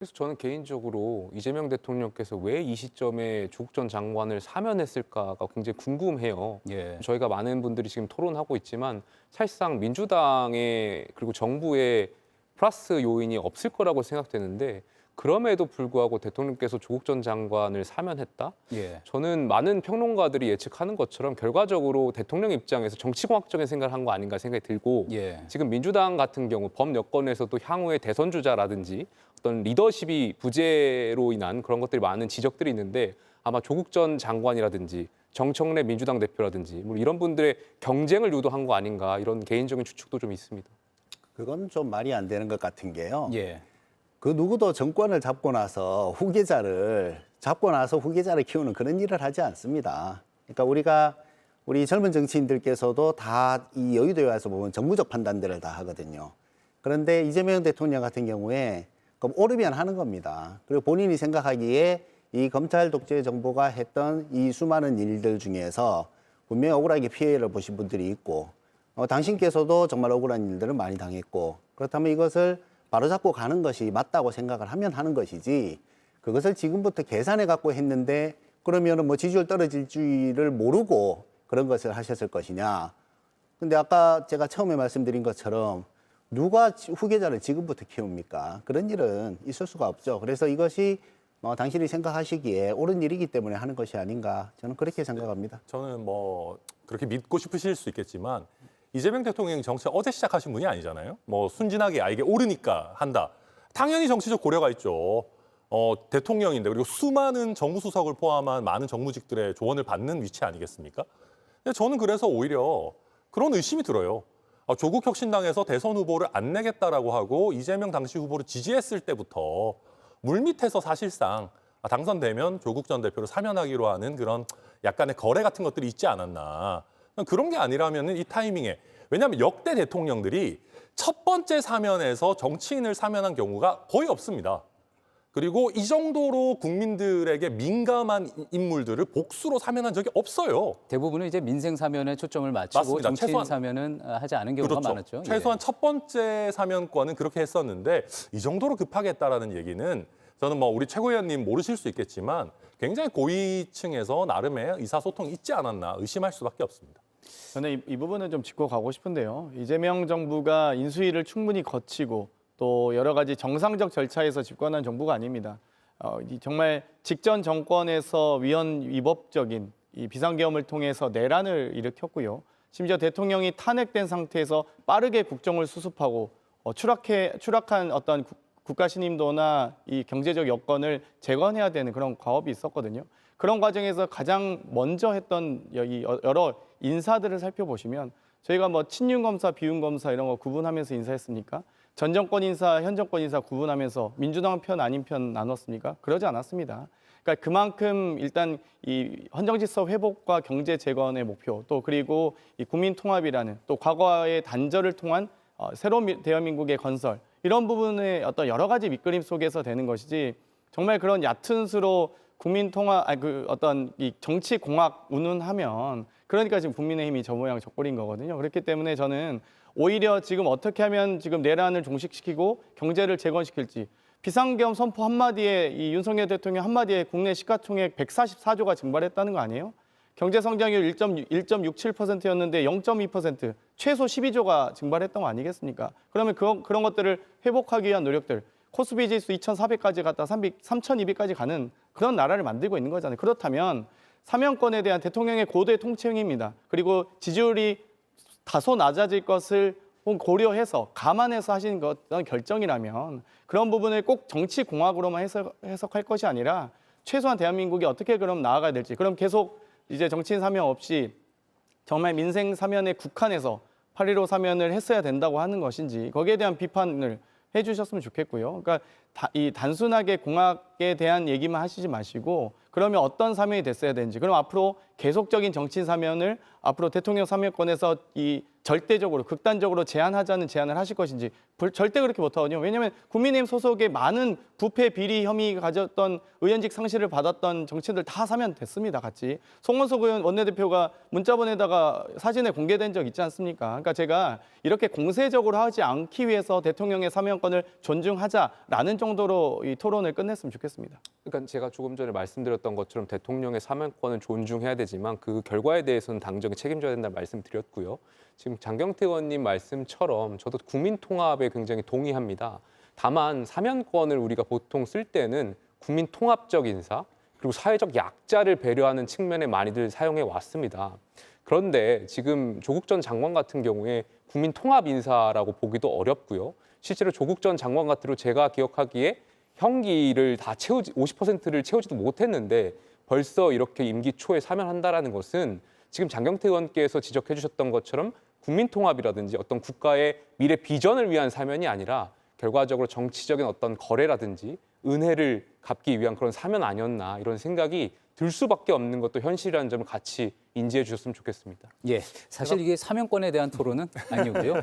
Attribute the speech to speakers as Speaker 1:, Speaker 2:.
Speaker 1: 그래서 저는 개인적으로 이재명 대통령께서 왜 이 시점에 조국 전 장관을 사면했을까가 굉장히 궁금해요.
Speaker 2: 예.
Speaker 1: 저희가 많은 분들이 지금 토론하고 있지만 사실상 민주당의 그리고 정부의 플러스 요인이 없을 거라고 생각되는데 그럼에도 불구하고 대통령께서 조국 전 장관을 사면했다?
Speaker 2: 예.
Speaker 1: 저는 많은 평론가들이 예측하는 것처럼 결과적으로 대통령 입장에서 정치공학적인 생각을 한 거 아닌가 생각이 들고
Speaker 2: 예.
Speaker 1: 지금 민주당 같은 경우 범 여권에서도 향후의 대선 주자라든지 어떤 리더십이 부재로 인한 그런 것들이 많은 지적들이 있는데 아마 조국 전 장관이라든지 정청래 민주당 대표라든지 뭐 이런 분들의 경쟁을 유도한 거 아닌가 이런 개인적인 추측도 좀 있습니다.
Speaker 3: 그건 좀 말이 안 되는 것 같은 게요.
Speaker 2: 예.
Speaker 3: 그 누구도 정권을 잡고 나서 후계자를 키우는 그런 일을 하지 않습니다. 그러니까 우리 젊은 정치인들께서도 다 이 여의도에 와서 보면 정무적 판단들을 다 하거든요. 그런데 이재명 대통령 같은 경우에 그럼 오르면 하는 겁니다. 그리고 본인이 생각하기에 이 검찰 독재 정부가 했던 이 수많은 일들 중에서 분명히 억울하게 피해를 보신 분들이 있고 당신께서도 정말 억울한 일들을 많이 당했고 그렇다면 이것을 바로잡고 가는 것이 맞다고 생각을 하면 하는 것이지 그것을 지금부터 계산해 갖고 했는데 그러면은 뭐 지지율 떨어질 줄을 모르고 그런 것을 하셨을 것이냐. 근데 아까 제가 처음에 말씀드린 것처럼 누가 후계자를 지금부터 키웁니까? 그런 일은 있을 수가 없죠. 그래서 이것이 당신이 생각하시기에 옳은 일이기 때문에 하는 것이 아닌가 저는 그렇게 생각합니다.
Speaker 4: 저는 뭐 그렇게 믿고 싶으실 수 있겠지만 이재명 대통령이 정치 어제 시작하신 분이 아니잖아요. 뭐 순진하게 이게 옳으니까 한다. 당연히 정치적 고려가 있죠. 대통령인데 그리고 수많은 정무수석을 포함한 많은 정무직들의 조언을 받는 위치 아니겠습니까? 근데 저는 그래서 오히려 그런 의심이 들어요. 조국 혁신당에서 대선 후보를 안 내겠다라고 하고 이재명 당시 후보를 지지했을 때부터 물밑에서 사실상 당선되면 조국 전 대표를 사면하기로 하는 그런 약간의 거래 같은 것들이 있지 않았나. 그런 게 아니라면 이 타이밍에 왜냐하면 역대 대통령들이 첫 번째 사면에서 정치인을 사면한 경우가 거의 없습니다. 그리고 이 정도로 국민들에게 민감한 인물들을 복수로 사면한 적이 없어요.
Speaker 2: 대부분은 이제 민생 사면에 초점을 맞추고
Speaker 4: 맞습니다.
Speaker 2: 정치인
Speaker 4: 최소한
Speaker 2: 사면은 하지 않은 경우가
Speaker 4: 그렇죠.
Speaker 2: 많았죠.
Speaker 4: 최소한 첫 번째 사면권은 그렇게 했었는데 이 정도로 급하게 했다라는 얘기는 저는 뭐 우리 최고위원님 모르실 수 있겠지만 굉장히 고위층에서 나름의 의사소통이 있지 않았나 의심할 수밖에 없습니다.
Speaker 5: 저는 이 부분은 좀 짚고 가고 싶은데요. 이재명 정부가 인수위를 충분히 거치고 또 여러 가지 정상적 절차에서 집권한 정부가 아닙니다. 정말 직전 정권에서 위헌위법적인 이 비상계엄을 통해서 내란을 일으켰고요. 심지어 대통령이 탄핵된 상태에서 빠르게 국정을 수습하고 추락한 어떤 국가 신임도나 이 경제적 여건을 재건해야 되는 그런 과업이 있었거든요. 그런 과정에서 가장 먼저 했던 여러 인사들을 살펴보시면 저희가 뭐 친윤 검사, 비윤 검사 이런 거 구분하면서 인사했습니까? 전 정권 인사, 현 정권 인사 구분하면서 민주당 편 아닌 편 나눴습니까? 그러지 않았습니다. 그러니까 그만큼 일단 이 헌정질서 회복과 경제 재건의 목표 또 그리고 이 국민 통합이라는 또 과거의 단절을 통한 새로운 대한민국의 건설 이런 부분의 어떤 여러 가지 밑그림 속에서 되는 것이지 정말 그런 얕은 수로 국민 통합 어떤 이 정치 공학 운운하면 그러니까 지금 국민의힘이 저 모양 저 꼴인 거거든요. 그렇기 때문에 저는 오히려 지금 어떻게 하면 지금 내란을 종식시키고 경제를 재건시킬지 비상계엄 선포 한마디에 이 윤석열 대통령 한마디에 국내 시가총액 144조가 증발했다는 거 아니에요? 경제 성장률 1.67%였는데 0.2% 최소 12조가 증발했던 거 아니겠습니까? 그러면 그런 것들을 회복하기 위한 노력들 코스피 지수 2,400까지 갔다 3,200까지 가는 그런 나라를 만들고 있는 거잖아요. 그렇다면 사면권에 대한 대통령의 고도의 통치행위입니다. 그리고 지지율이 다소 낮아질 것을 고려해서 감안해서 하신 어떤 결정이라면 그런 부분을 꼭 정치 공학으로만 해석할 것이 아니라 최소한 대한민국이 어떻게 그럼 나아가야 될지 그럼 계속 이제 정치인 사면 없이 정말 민생 사면에 국한해서 8.15 사면을 했어야 된다고 하는 것인지 거기에 대한 비판을 해주셨으면 좋겠고요. 그러니까 이 단순하게 공학에 대한 얘기만 하시지 마시고 그러면 어떤 사면이 됐어야 되는지 그럼 앞으로 계속적인 정치인 사면을 앞으로 대통령 사면권에서 이 절대적으로 극단적으로 제한하자는 제안을 하실 것인지 절대 그렇게 못하거든요. 왜냐하면 국민의힘 소속의 많은 부패 비리 혐의 가졌던 의원직 상실을 받았던 정치인들 다 사면 됐습니다. 같이. 송원석 의원 원내대표가 문자 보내다가 사진에 공개된 적 있지 않습니까? 그러니까 제가 이렇게 공세적으로 하지 않기 위해서 대통령의 사면권을 존중하자라는 정도로 이 토론을 끝냈으면 좋겠습니다.
Speaker 1: 그러니까 제가 조금 전에 말씀드렸던 것처럼 대통령의 사면권은 존중해야 되지만 그 결과에 대해서는 당정이 책임져야 된다는 말씀드렸고요. 지금 장경태 의원님 말씀처럼 저도 국민 통합에 굉장히 동의합니다. 다만 사면권을 우리가 보통 쓸 때는 국민 통합적 인사 그리고 사회적 약자를 배려하는 측면에 많이들 사용해 왔습니다. 그런데 지금 조국 전 장관 같은 경우에 국민 통합 인사라고 보기도 어렵고요. 실제로 조국 전 장관 같은 제가 기억하기에 형기를 다 50%를 채우지도 못했는데 벌써 이렇게 임기 초에 사면한다라는 것은 지금 장경태 의원께서 지적해 주셨던 것처럼 국민통합이라든지 어떤 국가의 미래 비전을 위한 사면이 아니라 결과적으로 정치적인 어떤 거래라든지 은혜를 갚기 위한 그런 사면 아니었나 이런 생각이 들 수밖에 없는 것도 현실이라는 점을 같이 인지해 주셨으면 좋겠습니다.
Speaker 2: 예, 사실 이게 사면권에 대한 토론은 아니고요.